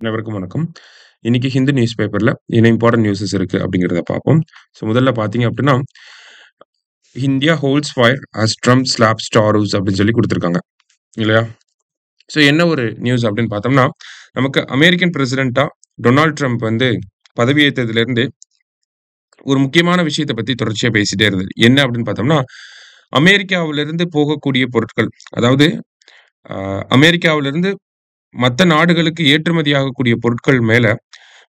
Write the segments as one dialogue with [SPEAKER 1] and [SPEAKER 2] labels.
[SPEAKER 1] அனைவருக்கும் வணக்கம். இன்னைக்கு ஹிந்து நியூஸ் பேப்பர்ல என்ன இம்பார்ட்டன்ட் நியூஸஸ் இருக்கு அப்படிங்கிறத பார்ப்போம். முதல்ல பார்த்தீங்க அப்படின்னா, India holds fire as Trump slaps tariffs அப்படின்னு சொல்லி குடுத்துருக்காங்க. இல்லையா? என்ன ஒரு நியூஸ் அப்படின்னு பார்த்தோம்னா, நமக்கு அமெரிக்கன் பிரசிடென்ட்டா டொனால்ட் ட்ரம்ப் வந்து பதவியேற்றதிலிருந்து ஒரு முக்கியமான விஷயத்த பத்தி தொடர்ச்சியா பேசிட்டே இருந்தாரு. என்ன அப்படின்னு பார்த்தோம்னா, அமெரிக்காவிலிருந்து போகக்கூடிய பொருட்கள், அதாவது அமெரிக்காவிலிருந்து மத்த நாடுகளுக்கு ஏற்றுமதி ஆகக்கூடிய பொருட்கள் மேல,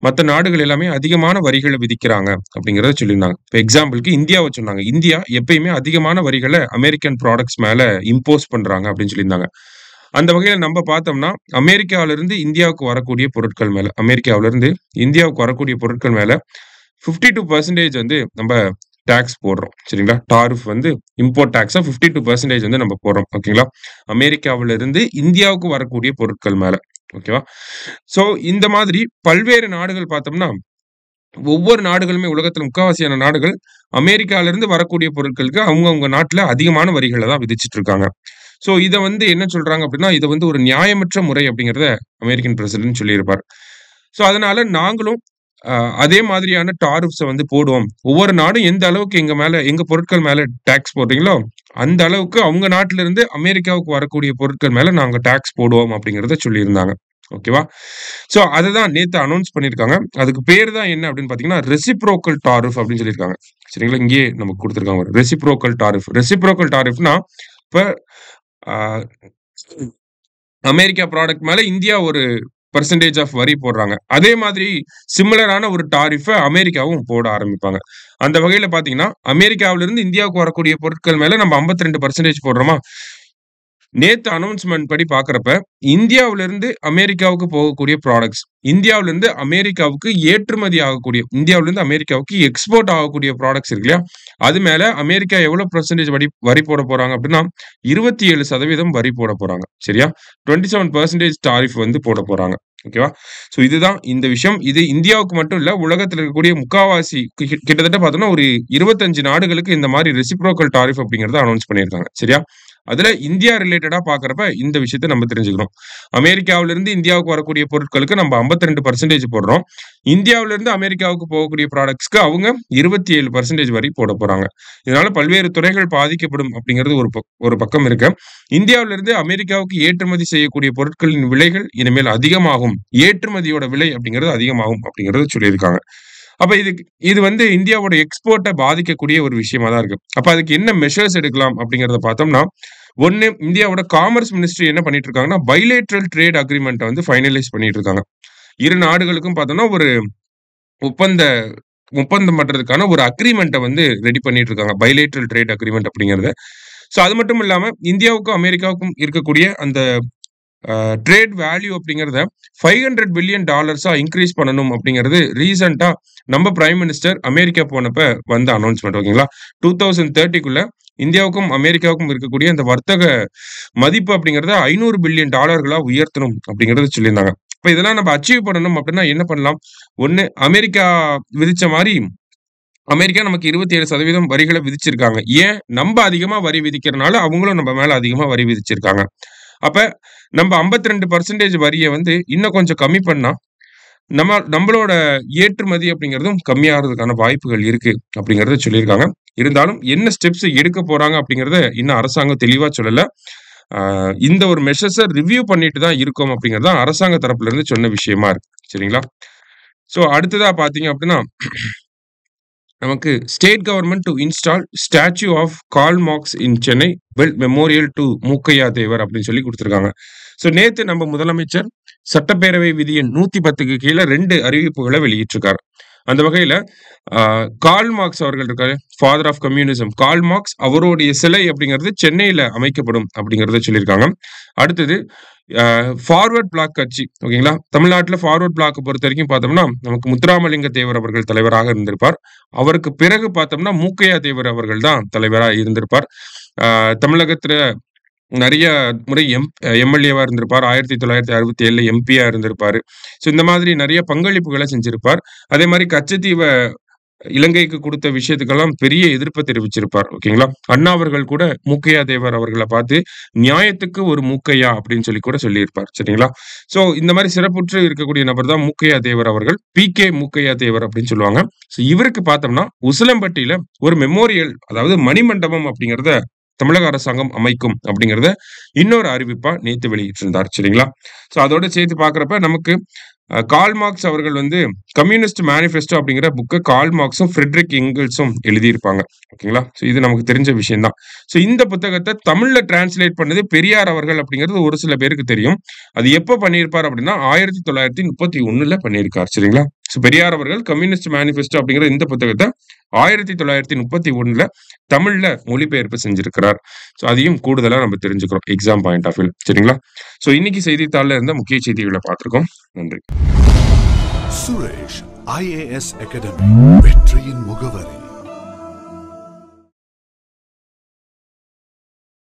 [SPEAKER 1] மத்த நாடுகள் எல்லாமே அதிகமான வரிகள விதிக்கிறாங்க அப்படிங்கிறத சொல்லியிருந்தாங்க. இப்ப எக்ஸாம்பிள்க்கு இந்தியாவ சொன்னாங்க. இந்தியா எப்பயுமே அதிகமான வரிகள அமெரிக்கன் ப்ராடக்ட்ஸ் மேல இம்போஸ் பண்றாங்க அப்படின்னு சொல்லியிருந்தாங்க. அந்த வகையில நம்ம பார்த்தோம்னா, அமெரிக்காவிலிருந்து இந்தியாவுக்கு வரக்கூடிய பொருட்கள் மேல, அமெரிக்காவிலிருந்து இந்தியாவுக்கு வரக்கூடிய பொருட்கள் மேல 52% வந்து நம்ப டாக்ஸ் போடுறோம். சரிங்களா? டாரிஃப் வந்து இம்போர்ட் டாக்ஸா 52% வந்து நம்ம போடுறோம். ஓகேங்களா? அமெரிக்காவிலிருந்து இந்தியாவுக்கு வரக்கூடிய பொருட்கள் மேல. ஓகேவா? ஸோ இந்த மாதிரி பல்வேறு நாடுகள் பார்த்தோம்னா, ஒவ்வொரு நாடுகளுமே உலகத்துல முக்காவாசியான நாடுகள் அமெரிக்காவிலிருந்து வரக்கூடிய பொருட்களுக்கு அவங்கவங்க நாட்டுல அதிகமான வரிகள தான் விதிச்சுட்டு இருக்காங்க. இத வந்து என்ன சொல்றாங்க அப்படின்னா, இத வந்து ஒரு நியாயமற்ற முறை அப்படிங்கிறத அமெரிக்கன் பிரசிடென்ட் சொல்லியிருப்பார். அதனால நாங்களும் அ அதே மாதிரியான டாரிஃப்ஸ வந்து போடுவோம். ஒவ்வொரு நாடும் எந்த அளவுக்கு எங்க மேல எங்க பொருட்கள் மேல டாக்ஸ் போடுறீங்களோ, அந்த அளவுக்கு அவங்க நாட்டுல இருந்து அமெரிக்காவுக்கு வரக்கூடிய பொருட்கள் மேல நாங்க டாக்ஸ் போடுவோம் அப்படிங்கிறத சொல்லியிருந்தாங்க. ஓகேவா? அததான் நேத்து அனௌன்ஸ் பண்ணியிருக்காங்க. அதுக்கு பேரு தான் என்ன அப்படின்னு பார்த்தீங்கன்னா, ரெசிப்ரோக்கல் டாரிஃப் அப்படின்னு சொல்லியிருக்காங்க. சரிங்களா? இங்கேயே நமக்கு குடுத்துருக்காங்க. Reciprocal tariff. ரெசிப்ரோக்கல் டாரிஃப்னா, இப்ப அ அமெரிக்கா ப்ராடக்ட் மேல இந்தியா ஒரு பெர்சன்டேஜ் ஆஃப் வரி போடுறாங்க. அதே மாதிரி சிமிலரான ஒரு டாரிஃப அமெரிக்காவும் போட ஆரம்பிப்பாங்க. அந்த வகையில பார்த்தீங்கன்னா, அமெரிக்காவிலிருந்து இந்தியாவுக்கு வரக்கூடிய பொருட்கள் மேல நம்ம 52% போடுறோமா? நேத்து அனௌன்ஸ்மென்ட் படி பார்க்கிறப்ப, இந்தியாவிலிருந்து அமெரிக்காவுக்கு போகக்கூடிய ப்ராடக்ட்ஸ், இந்தியாவிலிருந்து அமெரிக்காவுக்கு ஏற்றுமதி ஆகக்கூடிய, இந்தியாவிலிருந்து அமெரிக்காவுக்கு எக்ஸ்போர்ட் ஆகக்கூடிய ப்ராடக்ட்ஸ் இருக்கு இல்லையா? அது மேல அமெரிக்கா எவ்வளோ பெர்சன்டேஜ் வரி போட போறாங்க அப்படின்னா, 27% வரி போட போறாங்க. சரியா? 27% டாரிஃப் வந்து போட போறாங்க. ஓகேவா? இதுதான் இந்த விஷயம். இது இந்தியாவுக்கு மட்டும் இல்ல, உலகத்துல இருக்கக்கூடிய முக்காவாசி கிட்டத்தட்ட பார்த்தோம்னா, ஒரு 25 நாடுகளுக்கு இந்த மாரி ரெசிப்ரோக்கல் டாரிஃப் அப்படிங்கிறத அனௌன்ஸ் பண்ணியிருக்காங்க. சரியா? அதுல இந்தியா ரிலேட்டடா பார்க்கிறப்ப இந்த விஷயத்த நம்ம தெரிஞ்சுக்கணும். அமெரிக்காவிலிருந்து இந்தியாவுக்கு வரக்கூடிய பொருட்களுக்கு நம்ம 52% போடுறோம். இந்தியாவிலிருந்து அமெரிக்காவுக்கு போகக்கூடிய ப்ராடக்ட்ஸ்க்கு அவங்க 27% வரி போடப் போறாங்க. இதனால பல்வேறு துறைகள் பாதிக்கப்படும் அப்படிங்கிறது ஒரு பக்கம் இருக்கு. இந்தியாவிலிருந்து அமெரிக்காவுக்கு ஏற்றுமதி செய்யக்கூடிய பொருட்களின் விலைகள் இனிமேல் அதிகமாகும். ஏற்றுமதியோட விலை அப்படிங்கிறது அதிகமாகும் அப்படிங்கிறத சொல்லியிருக்காங்க. அப்ப இது வந்து இந்தியாவோட எக்ஸ்போர்ட்ட பாதிக்கக்கூடிய ஒரு விஷயமா தான் இருக்கு. அப்ப அதுக்கு என்ன மெஷர்ஸ் எடுக்கலாம் அப்படிங்கிறத பார்த்தோம்னா, ஒண்ணு இந்தியாவோட காமர்ஸ் மினிஸ்ட்ரி என்ன பண்ணிட்டு இருக்காங்கன்னா, பைலேட்டரல் ட்ரேட் அக்ரீமெண்ட்ட வந்து ஃபைனலைஸ் பண்ணிட்டு இருக்காங்க. இரு நாடுகளுக்கும் பார்த்தோம்னா, ஒரு ஒப்பந்த ஒப்பந்தம் பண்றதுக்கான ஒரு அக்ரீமெண்ட்ட வந்து ரெடி பண்ணிட்டு இருக்காங்க. பைலேட்டரல் ட்ரேட் அக்ரீமெண்ட் அப்படிங்கிறது. அது மட்டும் இல்லாம இந்தியாவுக்கும், அமெரிக்காவுக்கும் இருக்கக்கூடிய அந்த ட்ரேட் வேல்யூ அப்படிங்கிறத $500 பில்லியன் இன்கிரீஸ் பண்ணணும் அப்படிங்கிறது ரீசென்ட்டா நம்ம பிரைம் மினிஸ்டர் அமெரிக்கா போனப்ப வந்த அனௌன்ஸ்மென்ட். ஓகேங்களா? 2030க்குள்ள இந்தியாவுக்கும், அமெரிக்காவுக்கும் இருக்கக்கூடிய அந்த வர்த்தக மதிப்பு அப்படிங்கிறத $500 பில்லியன் உயர்த்தணும் அப்படிங்கிறத சொல்லியிருந்தாங்க. இப்ப இதெல்லாம் நம்ம அச்சீவ் பண்ணணும் அப்படின்னா என்ன பண்ணலாம்? ஒண்ணு அமெரிக்கா விதிச்ச மாரி அமெரிக்கா நமக்கு 27% வரிகள விதிச்சிருக்காங்க. ஏன்? நம்ப அதிகமா வரி விதிக்கிறனால அவங்களும் நம்ம மேல அதிகமா வரி விதிச்சிருக்காங்க. அப்ப நம்ப 52% வரிய வந்து இன்னும் கொஞ்சம் கம்மி பண்ணா, நம்பளோட ஏற்றுமதி அப்படிங்கிறதும் கம்மியாகுறதுக்கான வாய்ப்புகள் இருக்கு அப்படிங்கிறத சொல்லியிருக்காங்க. இருந்தாலும் என்ன ஸ்டெப்ஸ் எடுக்க போறாங்க அப்படிங்கிறத இன்னும் அரசாங்கம் தெளிவா சொல்லல. அ இந்த ஒரு மெஷர்ஸ ரிவ்யூ பண்ணிட்டு தான் இருக்கோம் அப்படிங்கிறது தான் அரசாங்க தரப்புல இருந்து சொன்ன விஷயமா இருக்கு. சரிங்களா? அடுத்ததா பார்த்தீங்க அப்படின்னா, நமக்கு state government to install statue of Karl Marx in Chennai build memorial to Mookaiah Thevar அப்படின்னு சொல்லி குடுத்திருக்காங்க. நேத்து நம்ம முதலமைச்சர் சட்டப்பேரவை விதி எண் 110க்கு கீழ 2 அறிவிப்புகள வெளியிட்டிருக்காரு. அந்த வகையில கார்ல் மார்க்ஸ் அவர்கள் இருக்காரு, father of communism. Karl Marx அவருடைய சிலை அப்படிங்கிறது சென்னையில அமைக்கப்படும் அப்படிங்கிறத சொல்லியிருக்காங்க. அடுத்தது ஃபார்வர்ட் பிளாக் கட்சி. ஓகேங்களா? தமிழ்நாட்டுல ஃபார்வர்ட் பிளாக்க பொறுத்தவரைக்கும் பார்த்தோம்னா, நமக்கு முத்துராமலிங்க தேவர் அவர்கள் தலைவராக இருந்திருப்பார். அவருக்கு பிறகு பார்த்தோம்னா, மூக்கையா தேவர் அவர்கள் தான் தலைவரா இருந்திருப்பார். தமிழகத்துல நெறைய முறை எம்.எல்.ஏவா இருந்திருப்பார். 1967ல எம்பியா இருந்திருப்பாரு. இந்த மாதிரி நெறைய பங்களிப்புகள செஞ்சிருப்பார். அதே மாரி கச்சத்தீவ இலங்கைக்கு கொடுத்த விஷயத்துக்கெல்லாம் பெரிய எதிர்ப்பை தெரிவிச்சிருப்பார். ஓகேங்களா? அண்ணா அவர்கள் கூட மூக்கையா தேவர் அவர்கள பார்த்து, "நியாயத்துக்கு ஒரு மூக்கையா" அப்படின்னு சொல்லி கூட சொல்லியிருப்பார். சரிங்களா? ஸோ இந்த மாரி சிறப்புற்று இருக்கக்கூடிய நபர் தான் மூக்கையா தேவர் அவர்கள். பி.கே. மூக்கையா தேவர் அப்படின்னு சொல்லுவாங்க. ஸோ இவருக்கு பார்த்தோம்னா, உசிலம்பட்டியில ஒரு மெமோரியல், அதாவது மணிமண்டபம் அப்படிங்கிறத தமிழக அரசாங்கம் அமைக்கும் அப்படிங்கிறத இன்னொரு அறிவிப்பா நேத்து வெளியிட்டிருந்தார். சரிங்களா? ஸோ அதோட சேர்த்து பார்க்கிறப்ப நமக்கு கார்ல் மார்க்ஸ் அவர்கள் வந்து கம்யூனிஸ்ட் மேனிஃபெஸ்டோ அப்படிங்கிற புக்க கார்ல் மார்க்ஸும், ஃபிரெட்ரிக் எங்கெல்ஸும் எழுதியிருப்பாங்க. ஓகேங்களா? ஸோ இது நமக்கு தெரிஞ்ச விஷயம் தான். ஸோ இந்த புத்தகத்த தமிழ்ல டிரான்ஸ்லேட் பண்ணது பெரியார் அவர்கள் அப்படிங்கிறது ஒரு சில பேருக்கு தெரியும். அது எப்ப பண்ணியிருப்பார் அப்படின்னா, 1931ல பண்ணியிருக்கார். சரிங்களா? ஸோ பெரியார் அவர்கள் கம்யூனிஸ்ட் மேனிஃபெஸ்டோ அப்படிங்கிற இந்த புத்தகத்த 1931ல தமிழ்ல மொழிபெயர்ப்பு செஞ்சிருக்கிறார். ஸோ அதையும் கூடுதலா நம்ம தெரிஞ்சுக்கிறோம். எக்ஸாம் பாயிண்ட் ஆஃப் வியூல. சரிங்களா? ஸோ இன்னைக்கு செய்தித்தாள்ல இருந்த முக்கிய செய்திகள பார்த்திருக்கோம். நன்றி.
[SPEAKER 2] சுரேஷ் IAS அகாடமி, வெற்றியின் முகவரி.